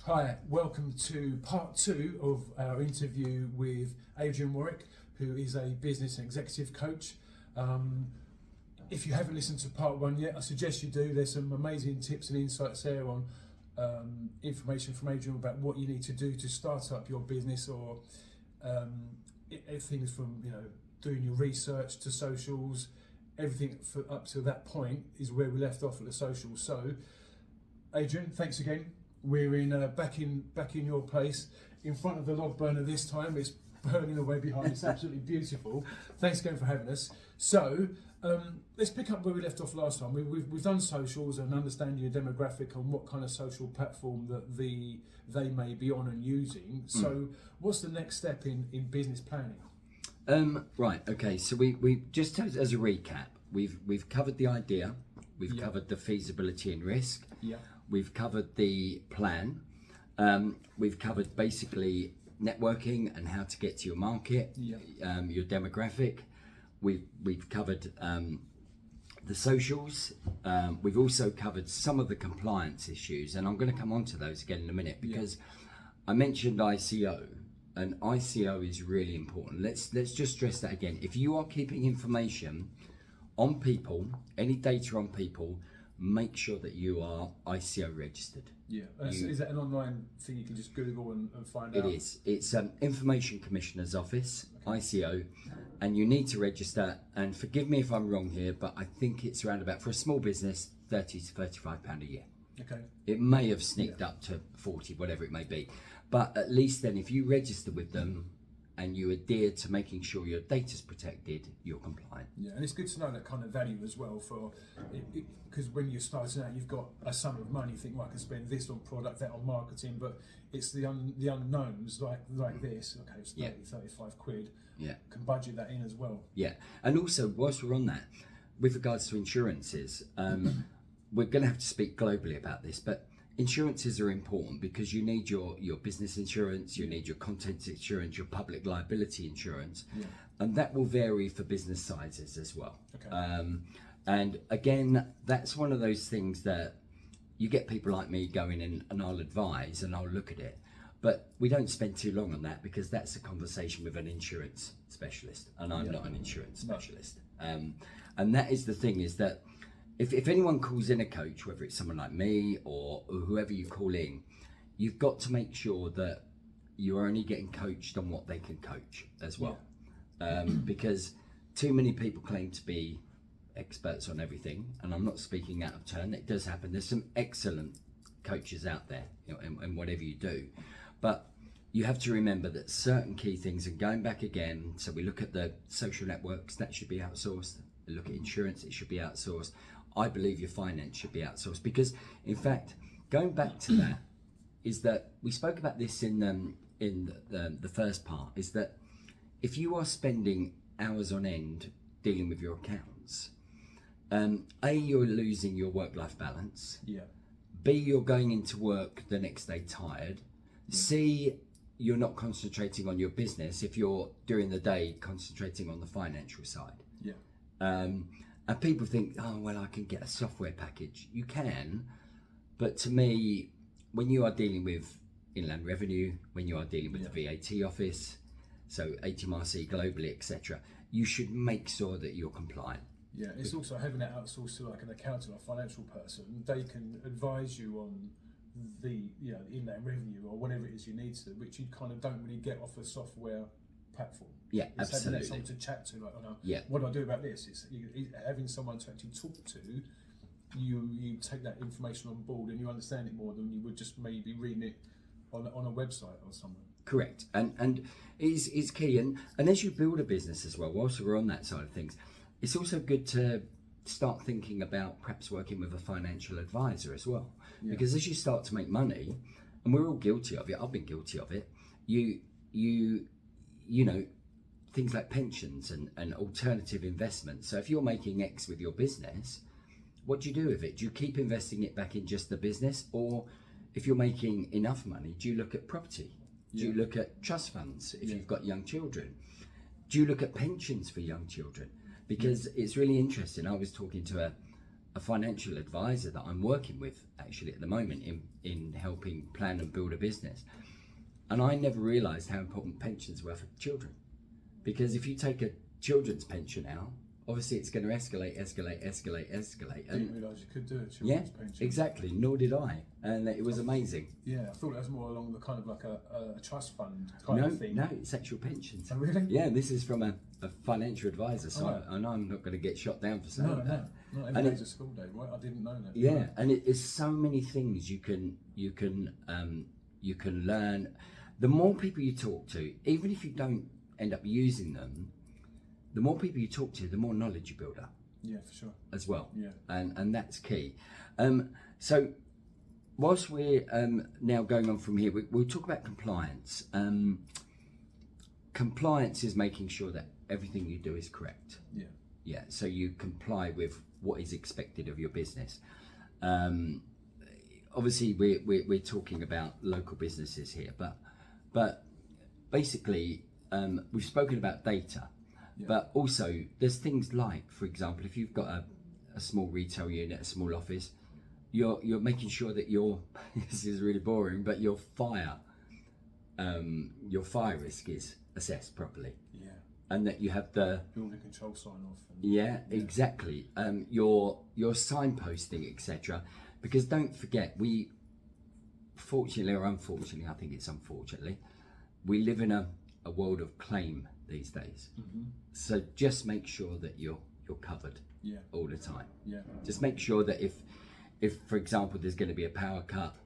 Hi, welcome to part 2 of our interview with Adrian Warwick, who is a business and executive coach. If you haven't listened to part 1 yet, I suggest you do. There's some amazing tips and insights there on information from Adrian about what you need to do to start up your business, or things from doing your research to socials. Everything up to that point is where we left off at the socials. So, Adrian, thanks again. We're in back in your place, in front of the log burner this time. It's burning away behind. It's absolutely beautiful. Thanks again for having us. So let's pick up where we left off last time. We've done socials and understand your demographic on what kind of social platform that they may be on and using. So what's the next step in business planning? Right. Okay. So we just as a recap, we've covered the idea, we've covered the feasibility and risk. Yeah. We've covered the plan. We've covered basically networking and how to get to your market, your demographic. We've covered the socials. We've also covered some of the compliance issues, and I'm going to come on to those again in a minute because I mentioned ICO, and ICO is really important. Let's just stress that again. If you are keeping information on people, any data on people, make sure that you are ICO registered. Yeah, is that an online thing you can just Google and find out? It is. It's Information Commissioner's Office, ICO, and you need to register. And forgive me if I'm wrong here, but I think it's around about, for a small business, £30 to £35 a year. Okay. It may have sneaked up to 40, whatever it may be. But at least then, if you register with them and you adhere to making sure your data's protected, you're compliant. Yeah, and it's good to know that kind of value as well, because when you're starting out, you've got a sum of money. You think, well, I can spend this on product, that on marketing, but it's the unknowns like this. Okay, it's 30, 35 quid. Yeah, can budget that in as well. Yeah, and also whilst we're on that, with regards to insurances, we're going to have to speak globally about this, but insurances are important because you need your business insurance, you need your contents insurance, your public liability insurance, and that will vary for business sizes as well. Okay. And again, that's one of those things that you get people like me going in and I'll advise and I'll look at it, but we don't spend too long on that because that's a conversation with an insurance specialist, and I'm not an insurance specialist. And that is the thing, is that if anyone calls in a coach, whether it's someone like me or whoever you call in, you've got to make sure that you're only getting coached on what they can coach as well. Because too many people claim to be experts on everything, and I'm not speaking out of turn. It does happen. There's some excellent coaches out there, in whatever you do. But you have to remember that certain key things, and going back again, so we look at the social networks, that should be outsourced. We look at insurance, it should be outsourced. I believe your finance should be outsourced, because in fact, going back to that, is that we spoke about this in the first part, is that if you are spending hours on end dealing with your accounts, A, you're losing your work-life balance. Yeah. B, you're going into work the next day tired. C, you're not concentrating on your business if you're during the day concentrating on the financial side. Yeah. And people think, oh, well, I can get a software package. You can, but to me, when you are dealing with Inland Revenue, when you are dealing with the VAT office, so HMRC globally, etc., you should make sure that you're compliant. Yeah, it's also having it outsourced to like an accountant or financial person. They can advise you on the Inland Revenue or whatever it is you need to, which you kind of don't really get off a software platform. Yeah, it's absolutely. Having someone to chat to, like, what do I do about this? It's having someone to actually talk to. You take that information on board and you understand it more than you would just maybe reading it on a website or somewhere. Correct, and it's key. And as you build a business as well, whilst we're on that side of things, it's also good to start thinking about perhaps working with a financial advisor as well. Yeah. Because as you start to make money, and we're all guilty of it, I've been guilty of it, you know, things like pensions and alternative investments. So if you're making X with your business, what do you do with it? Do you keep investing it back in just the business? Or if you're making enough money, do you look at property? Do you look at trust funds if you've got young children? Do you look at pensions for young children? Because it's really interesting. I was talking to a financial advisor that I'm working with actually at the moment in helping plan and build a business. And I never realised how important pensions were for children. Because if you take a children's pension out, obviously it's going to escalate. I didn't realise you could do a children's pension. Exactly, nor did I. And it was amazing. Yeah, I thought that was more along the kind of like a trust fund kind of thing. No, it's actual pensions. Oh, really? Yeah, this is from a financial advisor, so I know I'm not going to get shot down for saying that. No, every day's a school day, right? I didn't know that. Yeah, and it's so many things you can learn. The more people you talk to, even if you don't end up using them, the more people you talk to, the more knowledge you build up. Yeah, for sure. As well. Yeah. And that's key. So whilst we're now going on from here, we'll talk about compliance. Compliance is making sure that everything you do is correct. Yeah. Yeah, so you comply with what is expected of your business. Obviously, we're talking about local businesses here, but basically, we've spoken about data. Yeah. But also, there's things like, for example, if you've got a small retail unit, a small office, you're making sure that this is really boring, but your fire risk is assessed properly. Yeah. And that you have the building control sign off. Exactly. Your signposting, etc. Because don't forget, we, fortunately or unfortunately, I think it's unfortunately, we live in a world of claim these days. Mm-hmm. So just make sure that you're covered all the time. Yeah. Just make sure that if for example there's going to be a power cut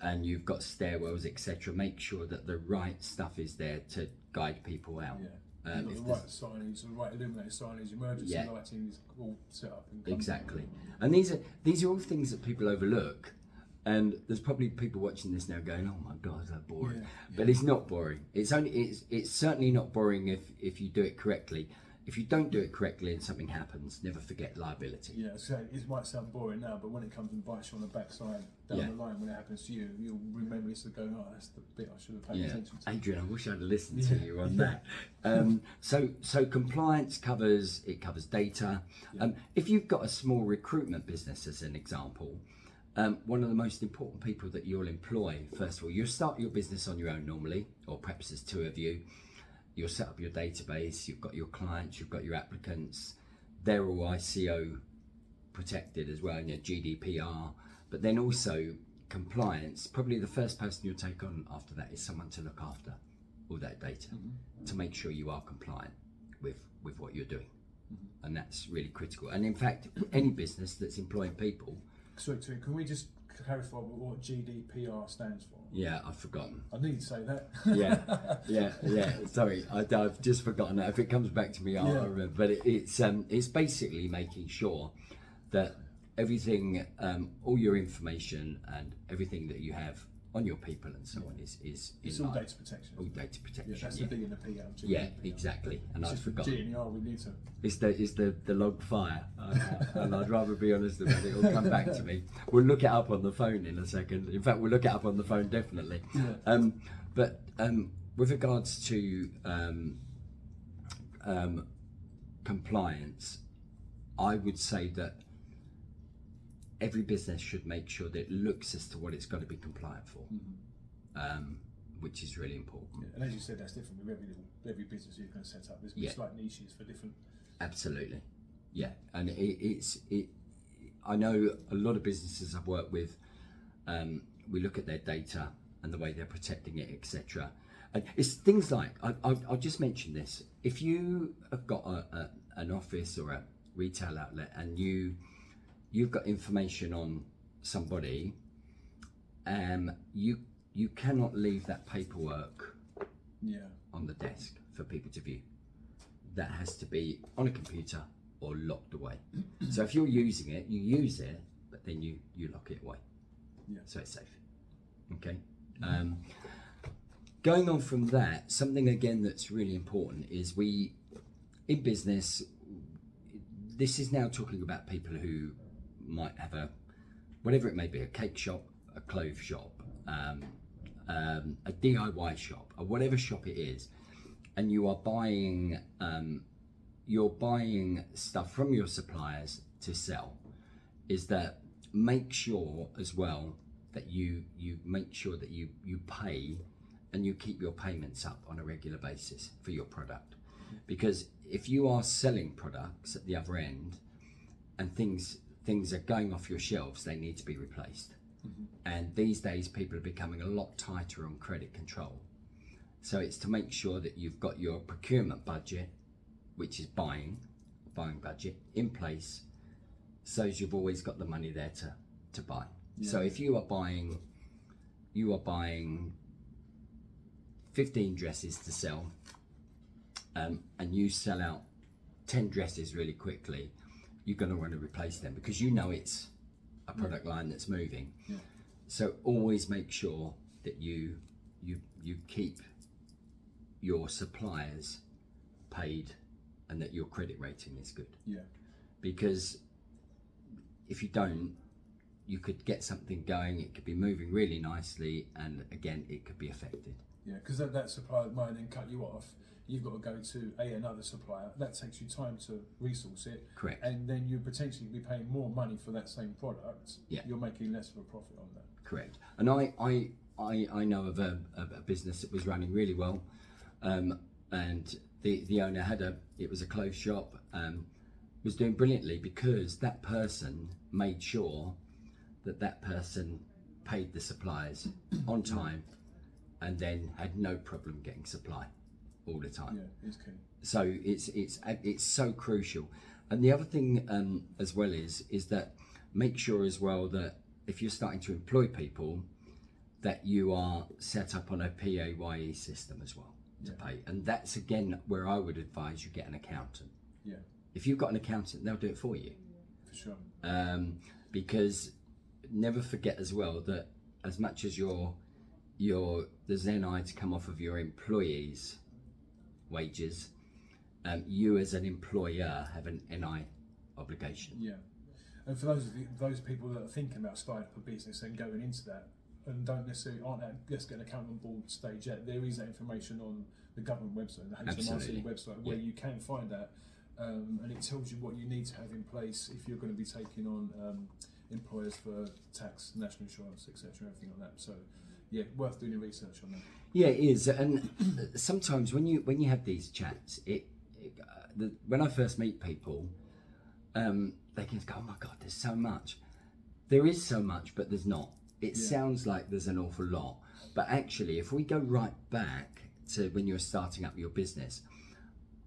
and you've got stairwells, etc., make sure that the right stuff is there to guide people out. Yeah. The right signage, the right illuminated signage, emergency lighting is all set up. Exactly. And these are all things that people overlook. And there's probably people watching this now going, "Oh my God, that's boring." Yeah. But it's not boring. It's certainly not boring if you do it correctly. If you don't do it correctly and something happens, never forget liability. Yeah, so it might sound boring now, but when it comes and bites you on the backside down the line, when it happens to you, you'll remember this and go, "Oh, that's the bit I should have paid attention to." Adrian, I wish I'd listened to you on that. So compliance covers data. Yeah. If you've got a small recruitment business, as an example. One of the most important people that you'll employ, first of all, you'll start your business on your own normally, or perhaps there's two of you. You'll set up your database, you've got your clients, you've got your applicants. They're all ICO protected as well, and your GDPR. But then also compliance, probably the first person you'll take on after that is someone to look after all that data, to make sure you are compliant with what you're doing. And that's really critical. And in fact, any business that's employing people. Sorry, can we just clarify what GDPR stands for? Yeah, I've forgotten. I need to say that. yeah. Sorry, I've just forgotten that. If it comes back to me, I'll remember. But it's basically making sure that everything, all your information and everything that you have on your people and so on is it's all data protection. All data protection. Yeah, that's the D and the P out. Yeah, exactly. And I've forgotten. G and the R we need to. It's the log fire, and I'd rather be honest about it. It'll come back to me. We'll look it up on the phone in a second. In fact, we'll look it up on the phone definitely. Yeah. But with regards to compliance, I would say that every business should make sure that it looks as to what it's got to be compliant for, which is really important. Yeah, and as you said, that's different with every business you're going to set up. There's slight niches for different. Absolutely, yeah. And I know a lot of businesses I've worked with. We look at their data and the way they're protecting it, etc. And it's things like I'll just mention this: if you have got an office or a retail outlet and you've got information on somebody, you cannot leave that paperwork on the desk for people to view. That has to be on a computer or locked away. So if you're using it, you use it, but then you lock it away. Yeah. So it's safe. Okay. Going on from that, something again that's really important is in business, this is now talking about people who might have whatever it may be, a cake shop, a clothes shop, a DIY shop, or whatever shop it is, and you're buying stuff from your suppliers to sell. is that make sure as well that you make sure that you pay and you keep your payments up on a regular basis for your product. Because if you are selling products at the other end and things are going off your shelves, they need to be replaced. And these days people are becoming a lot tighter on credit control. So it's to make sure that you've got your procurement budget, which is buying budget, in place, so as you've always got the money there to buy. So if you are buying 15 dresses to sell, and you sell out 10 dresses really quickly, you're going to want to replace them because you know it's a product line that's moving. So always make sure that you keep your suppliers paid and that your credit rating is good. Because if you don't, you could get something going, it could be moving really nicely, and again, it could be affected. Because that supplier might then cut you off. You've got to go to another supplier. That takes you time to resource it. Correct. And then you potentially be paying more money for that same product. You're making less of a profit on that. Correct. And I know of a business that was running really well, and the owner it was a clothes shop, was doing brilliantly because that person made sure that person paid the suppliers on time and then had no problem getting supply all the time. It's key. So it's so crucial. And the other thing as well is that make sure as well that if you're starting to employ people, that you are set up on a PAYE system as well to pay. And that's again where I would advise you get an accountant. If you've got an accountant, they'll do it for you. For sure. Because never forget as well that as much as there's NI to come off of your employees' wages, you as an employer have an NI obligation. And for those people that are thinking about starting up a business and going into that and aren't at let's get an accountant on board stage yet, there is that information on the government website, the HMRC website, where you can find that, and it tells you what you need to have in place if you're going to be taking on employers for tax, national insurance, etc., everything like that. So worth doing your research on that. It is. And sometimes when you have these chats, when I first meet people, they can go, oh my God, there's so much. There is so much, but there's not. It sounds like there's an awful lot. But actually, if we go right back to when you're starting up your business,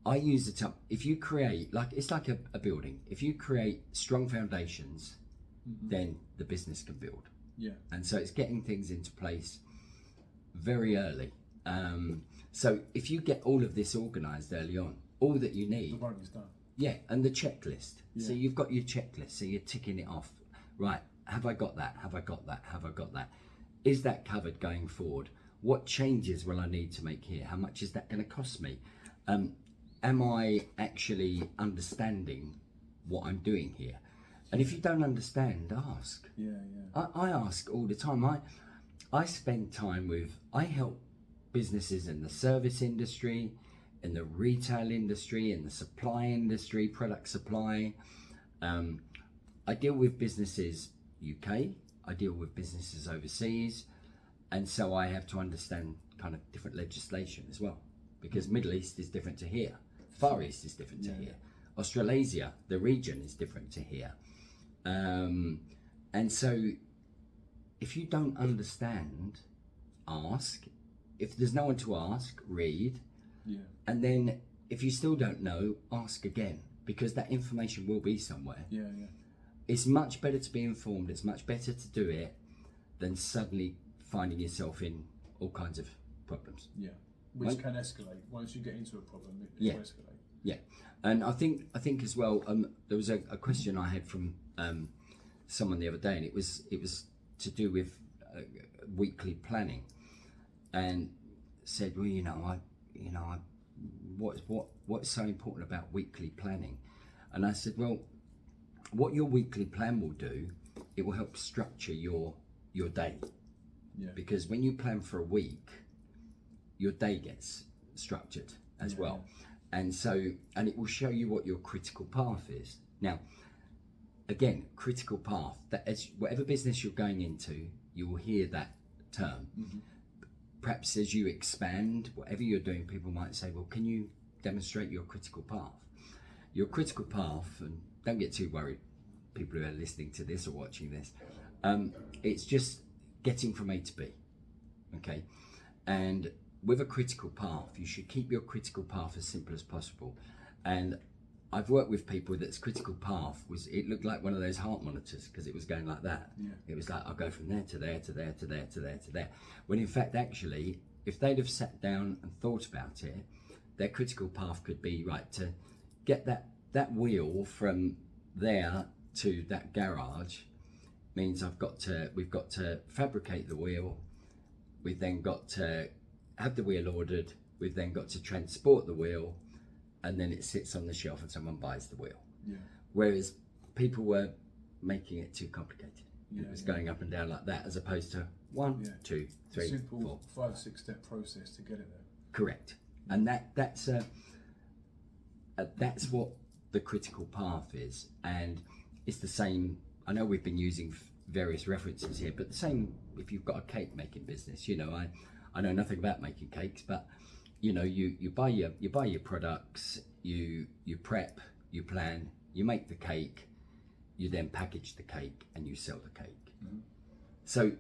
I use it up. If you create, it's like a building. If you create strong foundations, then the business can build. And so it's getting things into place very early. So if you get all of this organised early on, all that you need, the work is done. And the checklist. So you've got your checklist, so you're ticking it off. Right, have I got that? Have I got that? Have I got that? Is that covered going forward? What changes will I need to make here? How much is that going to cost me? Am I actually understanding what I'm doing here? And if you don't understand, ask. I ask all the time. I spend time I help businesses in the service industry, in the retail industry, in the supply industry, product supply. I deal with businesses UK, I deal with businesses overseas, and so I have to understand kind of different legislation as well, because Middle East is different to here, Far East is different to here, Australasia, the region, is different to here. And so if you don't understand, ask. If there's no one to ask, read. And then if you still don't know, ask again, because that information will be somewhere. It's much better to be informed, it's much better to do it than suddenly finding yourself in all kinds of problems. Which can escalate. Once you get into a problem, it will escalate. And I think as well, there was a question I had from someone the other day, and it was to do with weekly planning, and said, well, what's so important about weekly planning? And I said, well, what your weekly plan will do, it will help structure your day. Because when you plan for a week, your day gets structured as well. And so, and it will show you what your critical path is. Now, again, critical path. That as whatever business you're going into, you will hear that term. Perhaps as you expand, whatever you're doing, people might say, well, can you demonstrate your critical path? Your critical path, and don't get too worried, people who are listening to this or watching this, it's just getting from A to B, okay? And with a critical path, you should keep your critical path as simple as possible. And I've worked with people that's critical path it looked like one of those heart monitors because it was going like that. It was like, I'll go from there to there to there to there to there to there. When in fact, actually, if they'd have sat down and thought about it, their critical path could be, right, to get that wheel from there to that garage means we've got to fabricate the wheel. We've then got to have the wheel ordered. We've then got to transport the wheel, and then it sits on the shelf and someone buys the wheel. Whereas people were making it too complicated. It was going up and down like that, as opposed to 1, 2, 3, simple 4. 5-6 step process to get it there. Correct. And that's what the critical path is. And it's the same. I know we've been using various references here, but the same if you've got a cake making business. I know nothing about making cakes, but you buy your products, you prep, you plan, you make the cake, you then package the cake and you sell the cake. So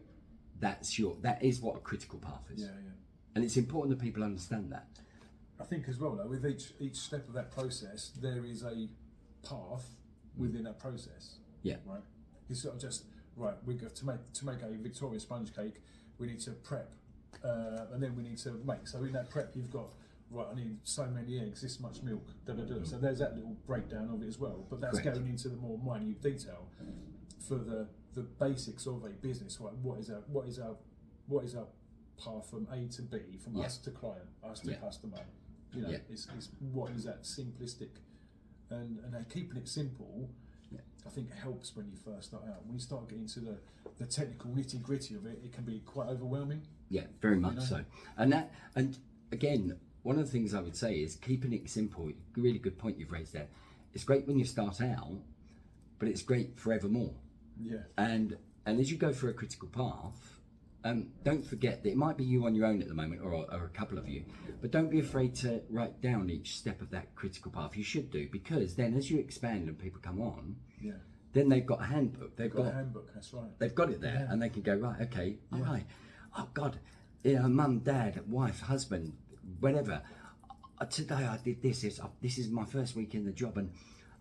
that is what a critical path is. And it's important that people understand that. I think as well, though, with each step of that process, there is a path within that process. Right. It's sort of just we got to make a Victoria sponge cake. We need to prep, and then we need to make. So in that prep, you've got I need so many eggs, this much milk, So there's that little breakdown of it as well. But that's going into the more minute detail for the basics of a business. What is our path from A to B, from us to client, us to customer. It's what is that simplistic, and keeping it simple. I think it helps when you first start out. When you start getting into the technical nitty gritty of it, it can be quite overwhelming. Yeah, very much so. And again, one of the things I would say is keeping it simple. Really good point you've raised there. It's great when you start out, but it's great forevermore. And as you go through a critical path, don't forget that it might be you on your own at the moment, or a couple of you, but don't be afraid to write down each step of that critical path. You should do, because then as you expand and people come on, then they've got a handbook. They've got a handbook. That's right. They've got it there, and they can go right. Okay, all right. Oh God, mum, dad, wife, husband, whatever. Today I did this. This is my first week in the job, and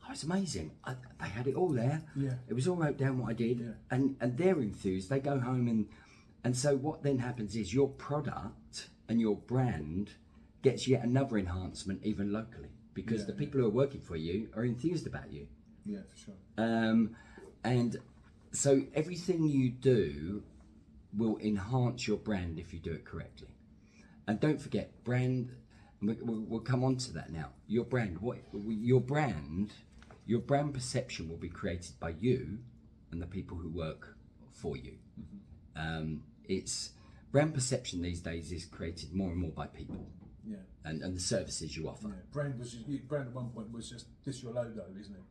it's amazing. They had it all there. It was all wrote down what I did, and they're enthused. They go home and so what then happens is your product and your brand gets yet another enhancement, even locally, because the people who are working for you are enthused about you. Yeah, for sure. And so everything you do will enhance your brand if you do it correctly. And don't forget, brand. We'll come on to that now. Your brand. Your brand perception will be created by you and the people who work for you. It's brand perception these days is created more and more by people. And the services you offer. Brand at one point was just this your logo, isn't it?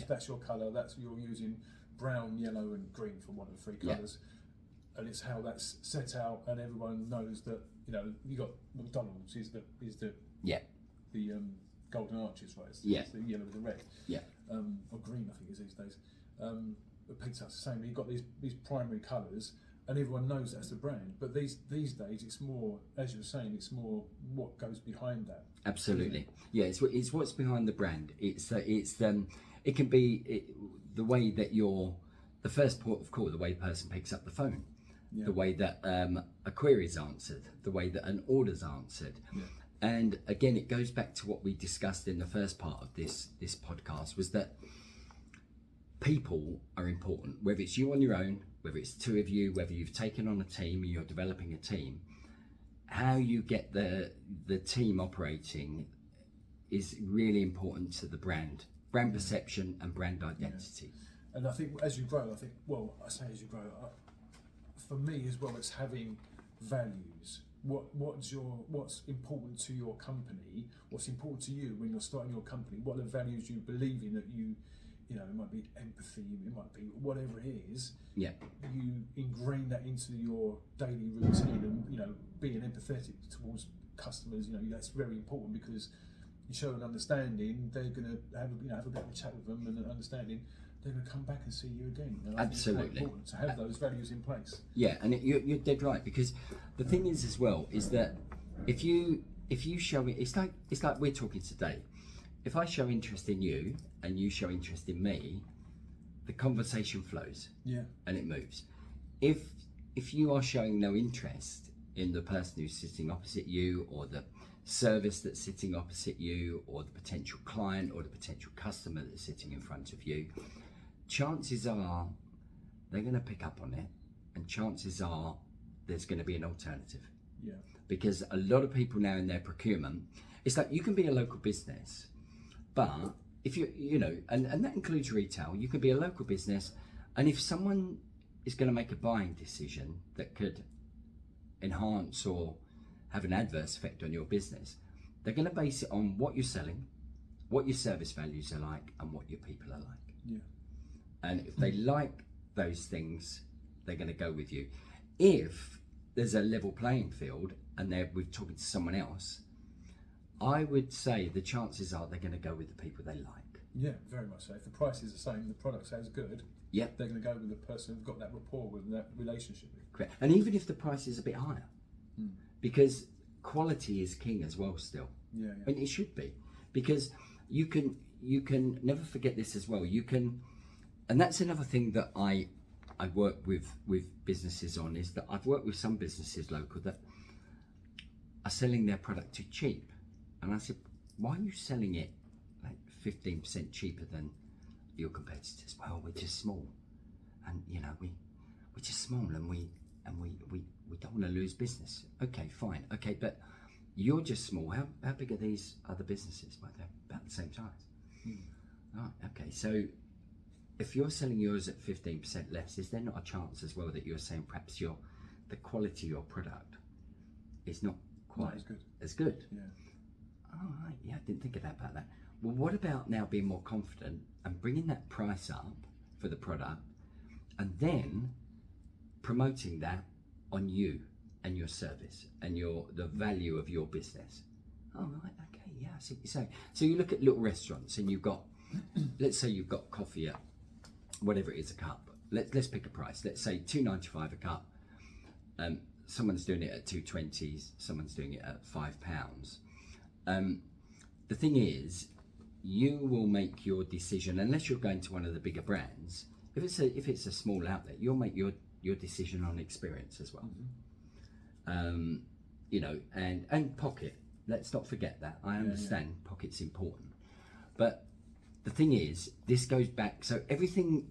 That's your colour. That's you're using brown, yellow, and green for one of the 3 colours, and it's how that's set out, and everyone knows that you got McDonald's is the golden arches, right? It's the yellow with the red. Or green, I think it is these days. But Pizza's the same. You've got these primary colours, and everyone knows that's the brand. But these days, it's more, as you were saying, it's more what goes behind that. Absolutely, it's what's behind the brand. It can be the way that the first port of call, the way the person picks up the phone, the way that a query is answered, the way that an order's answered. And again, it goes back to what we discussed in the first part of this podcast, was that people are important, whether it's you on your own, whether it's 2 of you, whether you've taken on a team and you're developing a team. How you get the team operating is really important to the brand perception and brand identity. And I think as you grow, as you grow, for me as well, it's having values. What's important to your company? What's important to you when you're starting your company? What are the values you believe in that it might be empathy, it might be whatever it is. Yeah. You ingrain that into your daily routine, and being empathetic towards customers. That's very important, because you show an understanding. They're going to have a bit of a chat with them and an understanding. They're going to come back and see you again. I think Absolutely. it's quite important to have those values in place. Yeah, and you're dead right, because the thing is as well is that if you show it, it's like we're talking today. If I show interest in you and you show interest in me, the conversation flows. Yeah. And it moves. If you are showing no interest in the person who's sitting opposite you, or the service that's sitting opposite you, or the potential client or the potential customer that's sitting in front of you, chances are they're going to pick up on it, and chances are there's going to be an alternative. Yeah. Because a lot of people now in their procurement, it's like you can be a local business, but if and that includes retail, you can be a local business, and if someone is going to make a buying decision that could enhance or have an adverse effect on your business, they're going to base it on what you're selling, what your service values are like, and what your people are like. Yeah. And if they like those things, they're going to go with you. If there's a level playing field and we're talking to someone else, I would say the chances are they're going to go with the people they like. Yeah, very much so. If the price is the same, the product's as good, yep, they're going to go with the person who's got that rapport with, that relationship with. Correct. And even if the price is a bit higher, because quality is king as well still. Yeah. And it should be, because you can never forget this as well. And that's another thing that I work with businesses on, is that I've worked with some businesses local that are selling their product too cheap. And I said, why are you selling it like 15% cheaper than your competitors? Well, we're just small, and we're just small, and we don't want to lose business. Okay, fine. Okay, but you're just small. How big are these other businesses? Well, they're about the same size. Right, okay, so if you're selling yours at 15% less, is there not a chance as well that you're saying perhaps the quality of your product is not quite as good? Yeah. Oh, right, yeah, I didn't think about that. Well, what about now being more confident and bringing that price up for the product, and then promoting that on you and your service and the value of your business? Oh, right, okay, yeah, I see what you're saying. So you look at little restaurants, and you've got, let's say you've got coffee at whatever it is a cup. Let's pick a price. Let's say $2.95 a cup. Someone's doing it at $2.20. Someone's doing it at £5. The thing is, you will make your decision, unless you're going to one of the bigger brands. If it's a small outlet, you'll make your decision on experience as well. And pocket. Let's not forget that. I understand pocket's important, but the thing is, this goes back. So everything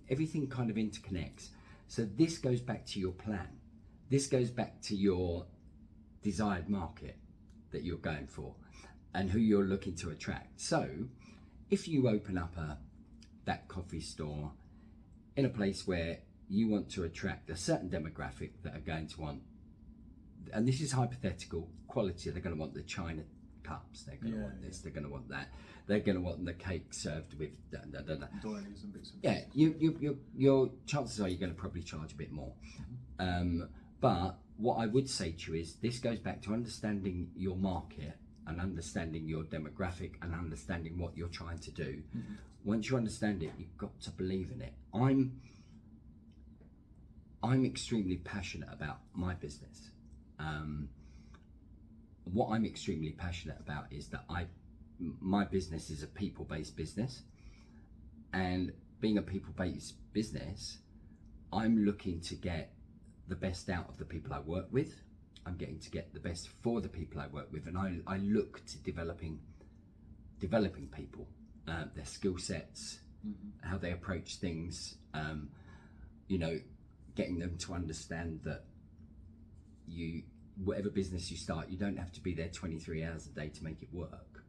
kind of interconnects. So this goes back to your plan. This goes back to your desired market that you're going for, and who you're looking to attract. So if you open up that coffee store in a place where you want to attract a certain demographic that are going to want, and this is hypothetical, quality, they're going to want the china cups, they're going to want this, they're going to want that, they're going to want the cake served with doilies and bits and pieces. Your chances are you're going to probably charge a bit more. But what I would say to you is, this goes back to understanding your market and understanding your demographic and understanding what you're trying to do. Once you understand it, you've got to believe in it. I'm extremely passionate about my business. What I'm extremely passionate about is that my business is a people-based business, and being a people-based business, I'm looking to get the best out of the people I work with. I'm getting to get the best for the people I work with, and I look to developing people, their skill sets, how they approach things, getting them to understand that whatever business you start, you don't have to be there 23 hours a day to make it work.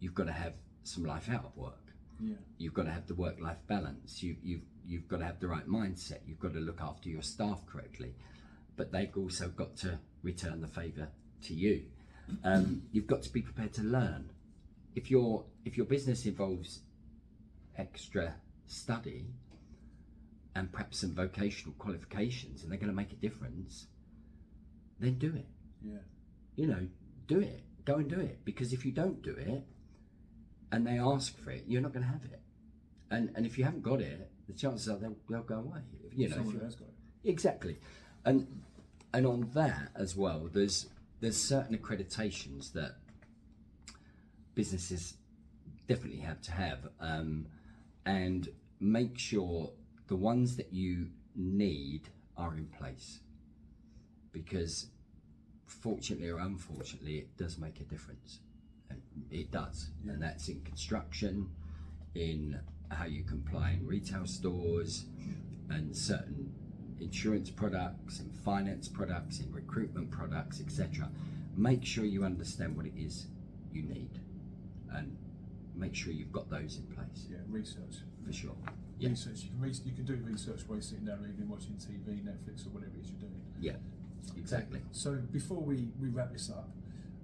You've got to have some life out of work. Yeah. You've got to have the work-life balance. You've got to have the right mindset. You've got to look after your staff correctly, but they've also got to return the favour to you. You've got to be prepared to learn. If your business involves extra study and perhaps some vocational qualifications, and they're going to make a difference, then do it. Yeah. You know, do it. Go and do it. Because if you don't do it and they ask for it, you're not going to have it. And if you haven't got it, the chances are they'll go away. You know, Someone has got it. Exactly. And on that as well, there's certain accreditations that businesses definitely have to have, and make sure the ones that you need are in place, because fortunately or unfortunately it does make a difference. It does. Yeah. And that's in construction, in how you comply in retail stores, and certain insurance products and finance products, in recruitment products, etc. Make sure you understand what it is you need, and make sure you've got those in place. Yeah, research. For sure. Yeah. Research. You can do research while you're sitting down reading, watching TV, Netflix, or whatever it is you're doing. Yeah, exactly. So before we wrap this up,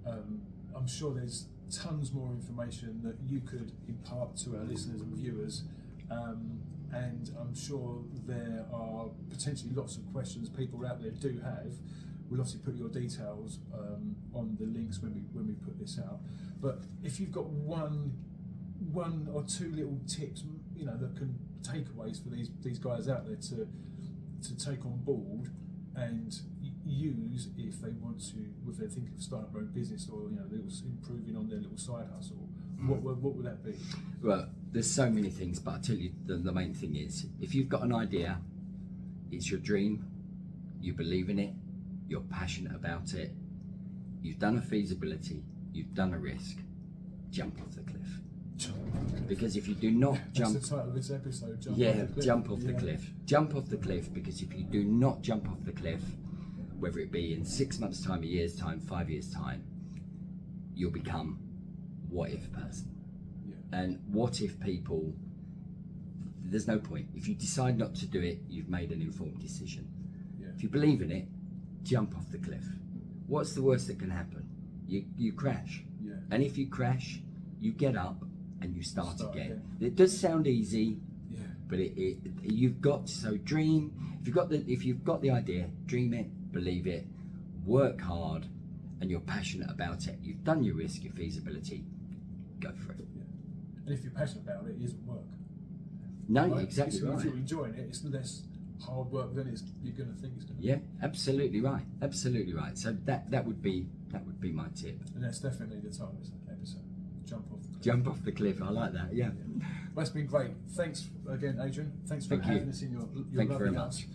I'm sure there's tons more information that you could impart to our listeners and viewers, and I'm sure there are potentially lots of questions people out there do have. We'll obviously put your details on the links when we put this out. But if you've got one or two little tips, you know, that can takeaways for these guys out there to take on board and use if they want to, if they're thinking of starting their own business, or, you know, improving on their little side hustle, what would that be? Well, there's so many things, but I'll tell you the main thing is, if you've got an idea, it's your dream, you believe in it, you're passionate about it, you've done a feasibility, you've done a risk, jump off the cliff. Because if you do not jump, that's the title of this episode. Jump off the cliff. Jump off the cliff, because if you do not jump off the cliff, whether it be in 6 months' time, a year's time, 5 years' time, you'll become what if person. Yeah. And what if people, there's no point. If you decide not to do it, you've made an informed decision. Yeah. If you believe in it, jump off the cliff. What's the worst that can happen? You crash. Yeah. And if you crash, you get up and you start again. It does sound easy, yeah, but you've got to, so dream. If you've got the idea, dream it, believe it, work hard, and you're passionate about it. You've done your risk, your feasibility, go for it. Yeah. And if you're passionate about it, it isn't work. No, right? Exactly right. If you're enjoying it, it's less hard work than you're going to think it's going to be. Yeah, absolutely right. Absolutely right. So that would be my tip. And that's definitely the title of this episode. Jump off the cliff. Jump off the cliff. I like that. Yeah. Well, that's been great. Thanks again, Adrian. Thanks for having us in your Thank you very much.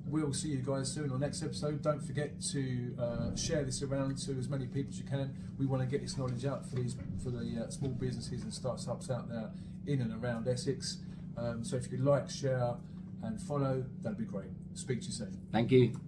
We'll see you guys soon on next episode. Don't forget to share this around to as many people as you can. We want to get this knowledge out for the small businesses and startups out there in and around Essex. So if you could like, share and follow, that'd be great. Speak to you soon. Thank you.